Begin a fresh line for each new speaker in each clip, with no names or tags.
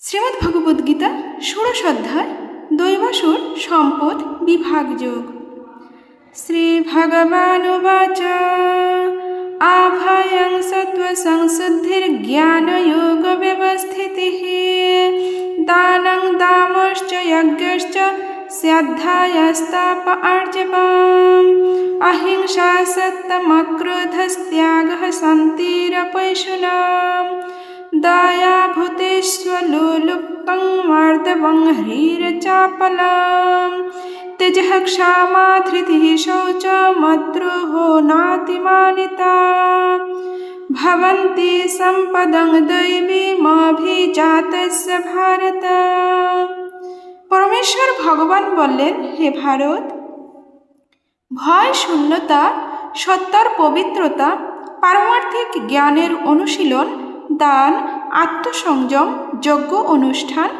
শ্রীমদ্ভগবদ্গীতা ষোড়শ অধ্যায় দৈবাসুর সম্পদ বিভাগ যোগ। শ্রীভগবানুবাচ আভয়ং সত্ত্বসংশুদ্ধির্জ্ঞানযোগব্যবস্থিতিঃ দানং দামশ্চ যজ্ঞশ্চ স্যাধ্যায়স্তাপ আর্জবम् অহিংসা সত্যমক্রোধস্ত্যাগः শান্তিরপৈশুনम् দয়া ভূতেষ্वलुप्तं मार्दवं ह्रीरचापलं तेजः क्षमा धृतिः शौचमद्रोहो नातिमानिता भवन्ति सम्पदं दैवीमभिजातस्य भारत। পরমেশ্বর ভগবান বললেন, হে ভারত, ভয় শূন্যতা, সত্তার পবিত্রতা, পারমার্থিক জ্ঞানের অনুশীলন, দান, আত্মসংযম, যজ্ঞ অনুষ্ঠান,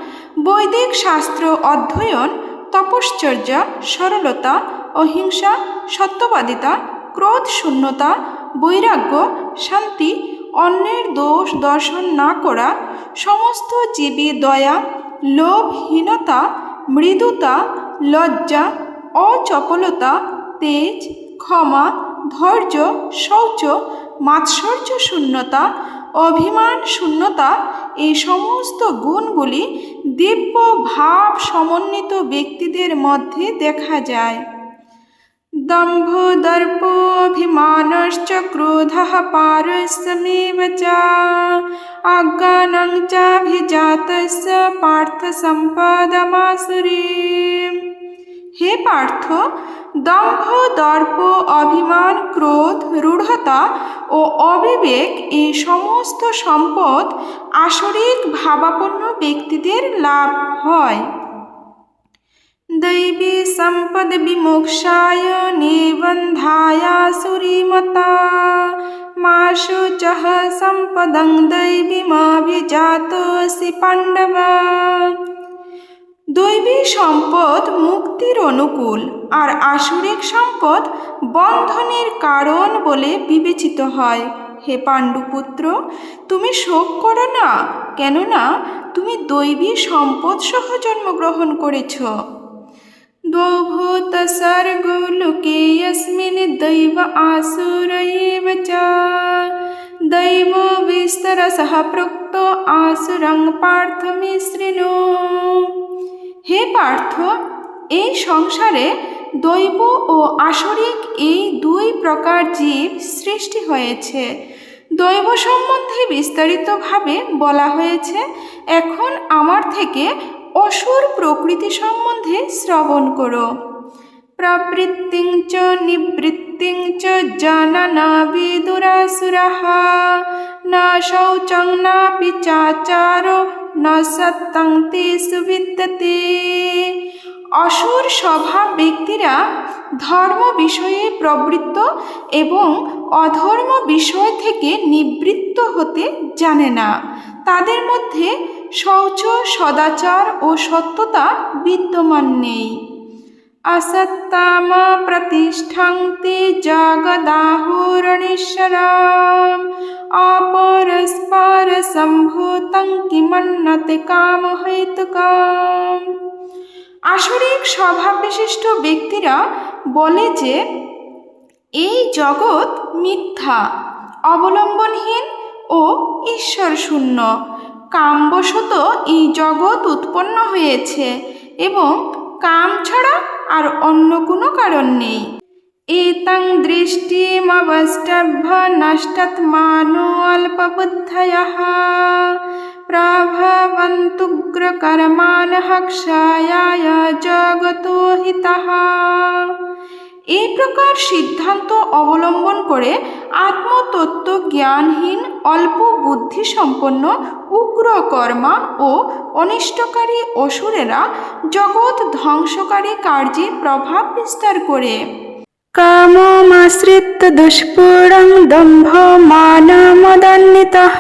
বৈদিক শাস্ত্র অধ্যয়ন, তপশ্চর্যা, সরলতা, অহিংসা, সত্যবাদিতা, ক্রোধ শূন্যতা, বৈরাগ্য, শান্তি, অন্যের দোষ দর্শন না করা, সমস্ত জীবে দয়া, লোভহীনতা, মৃদুতা, লজ্জা, অচপলতা, তেজ, ক্ষমা, ধৈর্য, শৌচ, মাৎসর্য শূন্যতা, অভিমান শূন্যতা, এই সমস্ত গুণগুলি দিব্য ভাব সমন্বিত ব্যক্তিদের মধ্যে দেখা যায়। দম্ভ দর্প অভিমানশ্চ ক্রোধঃ পারস্যমেব চ অজ্ঞানং চাভিজাতস্য পার্থ সম্পদমাসুরীম। হে পার্থ, দম্ভ, দর্প, অভিমান, ক্রোধ, রূঢ়তা ও অবিবেক এই সমস্ত সম্পদ আসরিক ভাবাপন্ন ব্যক্তিদের লাভ হয়। দৈবী সম্পদ বিমোক্ষায় নিবন্ধায়াসুরীমতা মা শুচঃ সম্পদং দৈবীমভিজাতোऽসি পাণ্ডব। দৈবী সম্পদ মুক্তির অনুকূল আর আসুরিক সম্পদ বন্ধনের কারণ বলে বিবেচিত হয়। হে পাণ্ডুপুত্র, তুমি শোক করো না, কেননা তুমি দৈবী সম্পদ সহ জন্মগ্রহণ করেছ। দ্বৌ ভূত সর্গো লোকেऽস্মিन् দৈব আসুর এব চ দৈব বিস্তরসঃ প্রোক্ত আসুরং পার্থ মে শৃণু। হে পার্থ, এই সংসারে দৈব ও আসরিক এই দুই প্রকার জীব সৃষ্টি হয়েছে। দৈব সম্বন্ধে বিস্তারিতভাবে বলা হয়েছে। এখন আমার থেকে অসুর প্রকৃতি সম্বন্ধে শ্রবণ করো। প্রবৃত্তিং চ নিবৃত্তিং চ জানানা বিদুরাসুরাঃ না শৌচং নাপি চাচারো না সত্যং তেষু বিদ্যতে। অসুর স্বভাব ব্যক্তিরা ধর্ম বিষয়ে প্রবৃত্ত এবং অধর্ম বিষয় থেকে নিবৃত্ত হতে জানে না। তাদের মধ্যে শৌচ, সদাচার ও সত্যতা বিদ্যমান নেই। অসত্তাম প্রতিষ্ঠান্তি জগদাহুরণীশ্বরম অপরস্পর সম্ভূতং কিমন্নতে কামহেতুকম। আসরিক স্বভাব বিশিষ্ট ব্যক্তিরা বলে যে এই জগৎ মিথ্যা, অবলম্বনহীন ও ঈশ্বর শূন্য। কামবশত এই জগৎ উৎপন্ন হয়েছে এবং কাম ছাড়া আর অন্য কোনো কারণ নেই। এতং দৃষ্টিমবষ্টভ্য নষ্টাত্মানো অল্পবুদ্ধয়ঃ প্রভবন্তুগ্রকর্মাণঃ ক্ষয়ায় জগতো হিতঃ। এই প্রকার সিদ্ধান্ত অবলম্বন করে আত্মতত্ত্ব জ্ঞানহীন, অল্প বুদ্ধি সম্পন্ন, উগ্র কর্মা ও অনিষ্টকারী অসুরেরা জগৎ ধ্বংসকারী কার্যে প্রভাব বিস্তার করে। কামমাশ্রিত্য দুষ্পূরং দম্ভ মানমদান্বিতঃ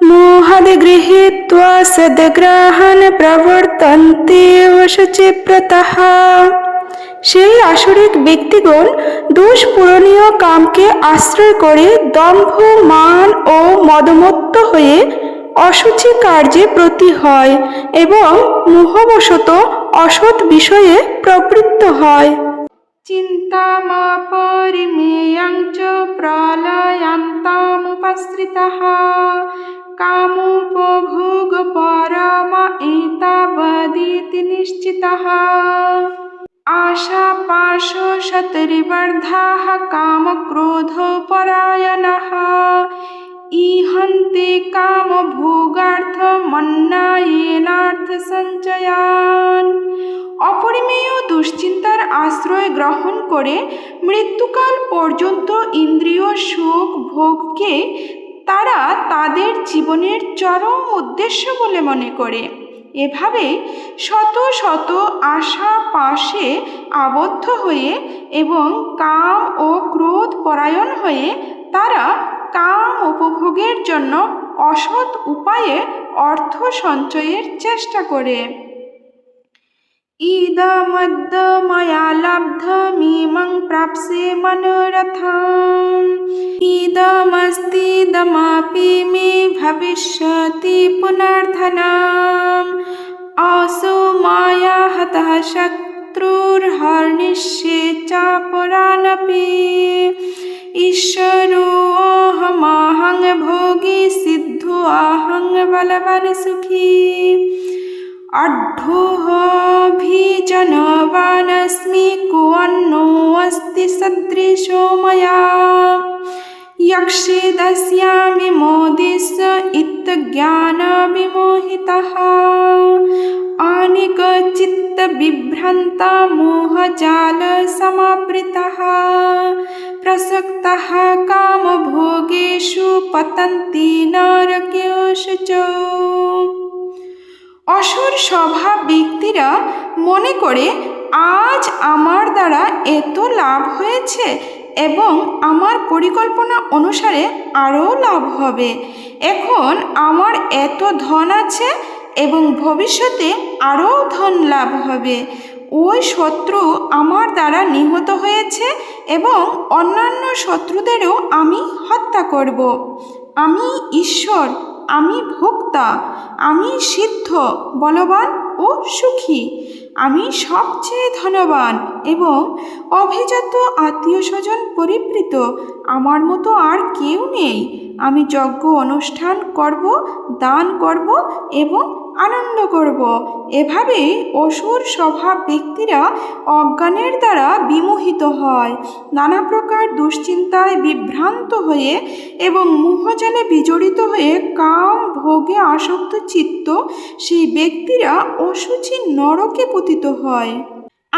মোহাদ গৃহীত্বা সদ্গ্রহণ প্রবর্তন্তে অশুচিব্রতঃ। সেই আসরিক ব্যক্তিগণ দুষ্পূরণীয় কামকে আশ্রয় করে দম্ভ, মান ও মদমত্ত হয়ে অসুচি কার্যে ব্রতী হয় এবং মোহবশত অসৎ বিষয়ে প্রবৃত্ত হয়। চিন্তামপরিমেয়ং চ প্রলয়ান্তামুপসৃতঃ কামোপভোগপরম এতাবদিতি নিশ্চিতঃ। आशापाशशतरिवर्धाः कामक्रोधपरायणाः ईहन्ते कामभोगार्थमन्नायेनार्थसञ्चयान्। অপরিমেয় দুশ্চিন্তার আশ্রয় গ্রহণ করে মৃত্যুকাল পর্যন্ত ইন্দ্রিয় সুখ ভোগকে তারা তাদের জীবনের চরম উদ্দেশ্য বলে মনে করে। এভাবে শত শত আশা পাশে আবদ্ধ হয়ে এবং কাম ও ক্রোধ পরায়ণ হয়ে তারা কাম উপভোগের জন্য অসৎ উপায়ে অর্থ সঞ্চয়ের চেষ্টা করে। ইদমদ্য ময়া লব্ধমিমং প্রাপ্স্যে মনোরথম ইদমস্তিদমপি মে ভবিষ্যতি পুনর্ধনম असौ माया हतः शत्रुर्हर्निष्ये चापरानपि ईश्वरोऽहमहं भोगी सिद्धोऽहं बलवान् सुखी अड्ढोऽभिजनवानस्मि कोऽन्नोऽस्ति सदृशो मया यक्षेदस्यामि मोदिष्य इत्थज्ञानविमोहितः अनेकचित्तविभ्रान्ता मोहजालसमावृतः प्रसक्तः कामभोगेषु पतन्ति नरकेषु च। অসুর স্বভাব ব্যক্তিরা মনে করে আজ আমার দ্বারা এত লাভ হয়েছে এবং আমার পরিকল্পনা অনুসারে আরও লাভ হবে। এখন আমার এত ধন আছে এবং ভবিষ্যতে আরও ধন লাভ হবে। ওই শত্রু আমার দ্বারা নিহত হয়েছে এবং অন্যান্য শত্রুদেরও আমি হত্যা করব। আমি ঈশ্বর, আমি ভোক্তা, আমি সিদ্ধ, বলবান ও সুখী, আমি সবচেয়ে ধনবান এবং অভিজাত আত্মীয় স্বজন পরিবৃত, আমার মতো আর কেউ নেই। আমি যজ্ঞ অনুষ্ঠান করব, দান করব এবং আনন্দ করব। এভাবেই অসুর স্বভাব ব্যক্তিরা অজ্ঞানের দ্বারা বিমোহিত হয়, নানা প্রকার দুশ্চিন্তায় বিভ্রান্ত হয়ে এবং মোহজালে বিজড়িত হয়ে কাম ভোগে আসক্ত চিত্ত সেই ব্যক্তিরা অশুচি নরকে পতিত হয়।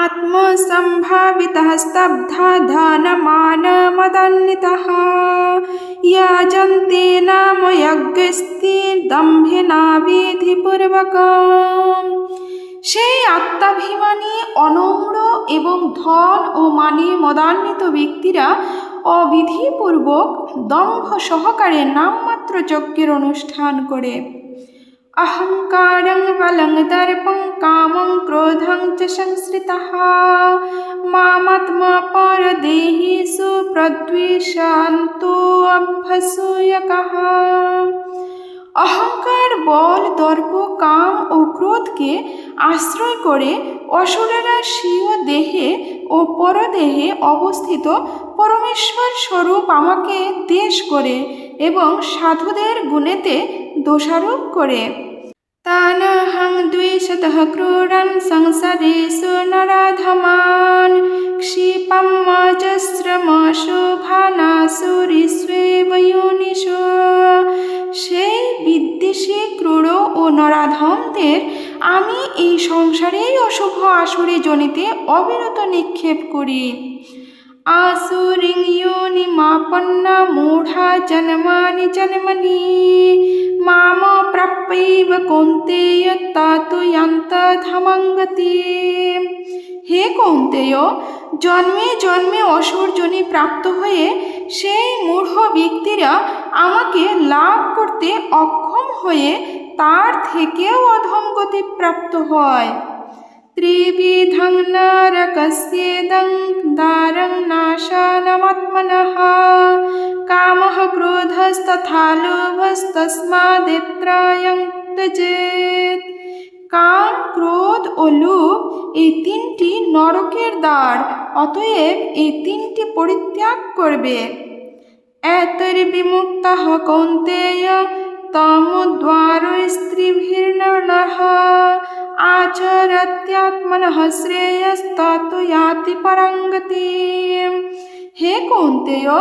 আত্মসম্ভাবিতঃ স্তব্ধা ধনমানমদান্বিতঃ याजन्ते नाम यज्ञस्ते दम्भेना বিধিপূর্বকম। সেই আত্মাভিমানী, অনম্র এবং ধন ও মানে মদান্বিত ব্যক্তিরা অবিধিপূর্বক দম্ভ সহকারে নামমাত্র যজ্ঞের অনুষ্ঠান করে। অহংকারং বলং দর্পং কামং ক্রোধং চ সংশ্রিতঃ মামাত্মপরদেহেষু প্রদ্বেষান্তো অভ্যসূয়কঃ। অহংকার, বল, দর্প, কাম ও ক্রোধকে আশ্রয় করে অসুরেরা স্বীয় দেহে ও পরদেহে অবস্থিত পরমেশ্বর স্বরূপ আমাকে দ্বেষ করে এবং সাধুদের গুণেতে দোষারোপ করে। তানহং দ্বেষতঃ ক্রূরং সংসারেষু নরাধমাन् ক্ষিপং অজস্রমশুভানাসুরিষ্বেব যোনিষু। সেই বিদ্বেষী, ক্রূর ও নরাধমদের আমি এই সংসারেই অশুভ আসুরি যোনিতে অবিরত নিক্ষেপ করি। আসুরিং যোনিমাপন্না মূঢ়া জন্মানি জন্মনি মাম প্রাপ্যৈব কৌন্তেয় ততো যন্তধামং গতিম। হে কৌন্তেয়, জন্মে জন্মে অসুর যোনি প্রাপ্ত হয়ে সেই মূঢ় ব্যক্তিরা আমাকে লাভ করতে অক্ষম হয়ে তার থেকেও অধম গতি প্রাপ্ত হয়। त्रिविधं नरकस्येदं दारं नाशानमात्मनः कामः क्रोधस्तथा लोभस्तस्मादेत्रयं त्यजेत्। কাম, ক্রোধ ও লোভ এই তিনটি নরকের দ্বার, অতএব এই তিনটি পরিত্যাগ করবে। এতৈর্বিমুক্তঃ কৌন্তেয় তমোদ্বারৈস্ত্রিভির্নরঃ আচরত্যাত্মনঃ শ্রেয়স্ততো याति পরাং গতিম। হে কৌন্তেয়,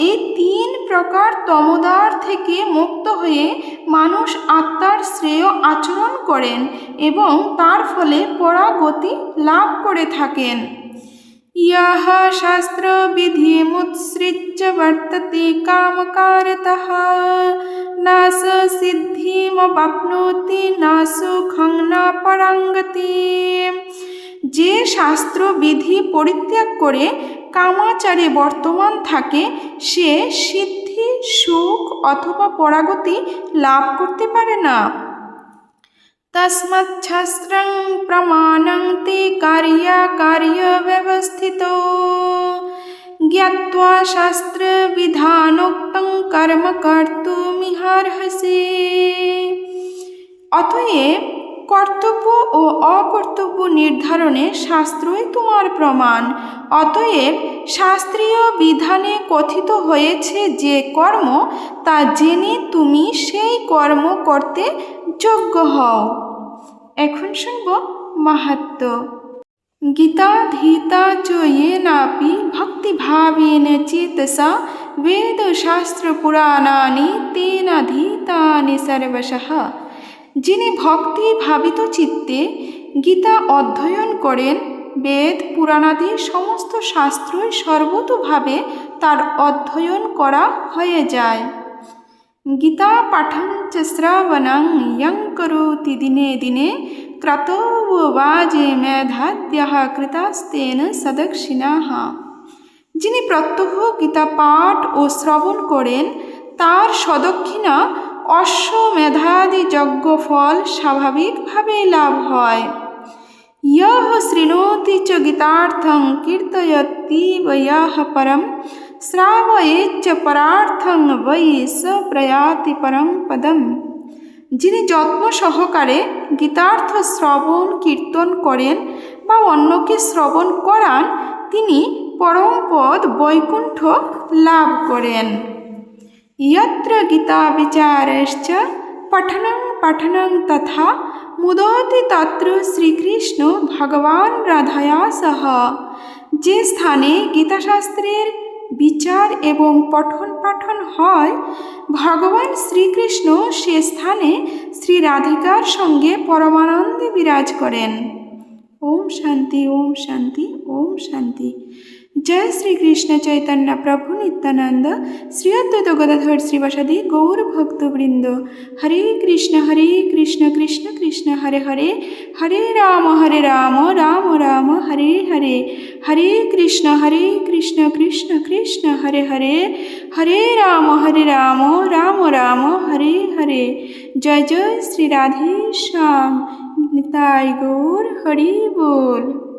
এই তিন প্রকার তমোদ্বার থেকে মুক্ত হয়ে মানুষ আত্মার শ্রেয় আচরণ করেন এবং তার ফলে পরাগতি লাভ করে থাকেন। ইয়ঃ শাস্ত্রবিধিমুৎসৃজ্য বর্ততে কামকারতঃ না স সিদ্ধিমবাপ্নোতি না সুখং না পরাং গতিম। যে শাস্ত্র বিধি পরিত্যাগ করে কামাচারে বর্তমান থাকে সে সিদ্ধি, সুখ অথবা পরাগতি লাভ করতে পারে না। তস্মাৎ শাস্ত্রং প্রমাণং তে কার্যাকার্য ব্যবস্থিতো জ্ঞাত্বা শাস্ত্র বিধানোক্তং কর্ম কর্তুমিহার্হসি। অতএব কর্তব্য ও অকর্তব্য নির্ধারণে শাস্ত্রই তোমার প্রমাণ। অতএব শাস্ত্রীয় বিধানে কথিত হয়েছে যে কর্ম, তা জেনে তুমি সেই কর্ম করতে যোগ্য হও। এখন শুনব মাহাত্ম্য। গীতাধীতা চ येनापि ভক্তিভাবেন চেতসা বেদশাস্ত্রপুরাণানি তেনাধীতানি সর্বশঃ। যিনি ভক্তি ভাবিত চিত্তে গীতা অধ্যয়ন করেন, বেদ পুরাণাদি সমস্ত শাস্ত্রই সর্বতোভাবে তার অধ্যয়ন করা হয়ে যায়। গীতা পাঠং চ শ্রবণং ইয়ং করোতি দিনে দিনে ক্রতোবাজে মেধাদ্যঃ কৃতাস্তেন সদক্ষিণাঃ। যিনি প্রত্যহ গীতা পাঠ ও শ্রবণ করেন তার সদক্ষিণা অশ্বমেধাদি যজ্ঞ ফল স্বাভাবিকভাবে লাভ হয়। ইয়ঃ শৃণোতি চ গীতার্থং কীর্তয়তীব ইয়ঃ পরম শ্রাবয়েচ্চ পরার্থং বৈ স প্রয়াতি পরং পদম। যিনি যত্ন সহকারে গীতার্থ শ্রবণ কীর্তন করেন বা অন্যকে শ্রবণ করান তিনি পরম পদ বৈকুণ্ঠ লাভ করেন। यत्र गीता विचारश्च पठनं पठनं तथा मुदति तत्र श्रीकृष्ण भगवान राधाया सह। যে স্থানে গীতাশাস্ত্রের বিচার এবং পঠন পাঠন হয় ভগবান শ্রীকৃষ্ণ সে স্থানে শ্রী রাধিকার সঙ্গে পরমানন্দে বিরাজ করেন। ওম শান্তি, ওম শান্তি, ওম শান্তি। जय श्री कृष्ण चैतन्य प्रभु नित्यानंद श्री अद्वैत गदाधर श्रीवासादि गौर भक्तवृंद। हरे कृष्ण कृष्ण कृष्ण हरे हरे, हरे राम राम राम हरे हरे, हरे कृष्ण कृष्ण कृष्ण हरे हरे, हरे राम राम राम हरे हरे। जय जय श्री राधे श्याम। निताय गौर हरि बोल।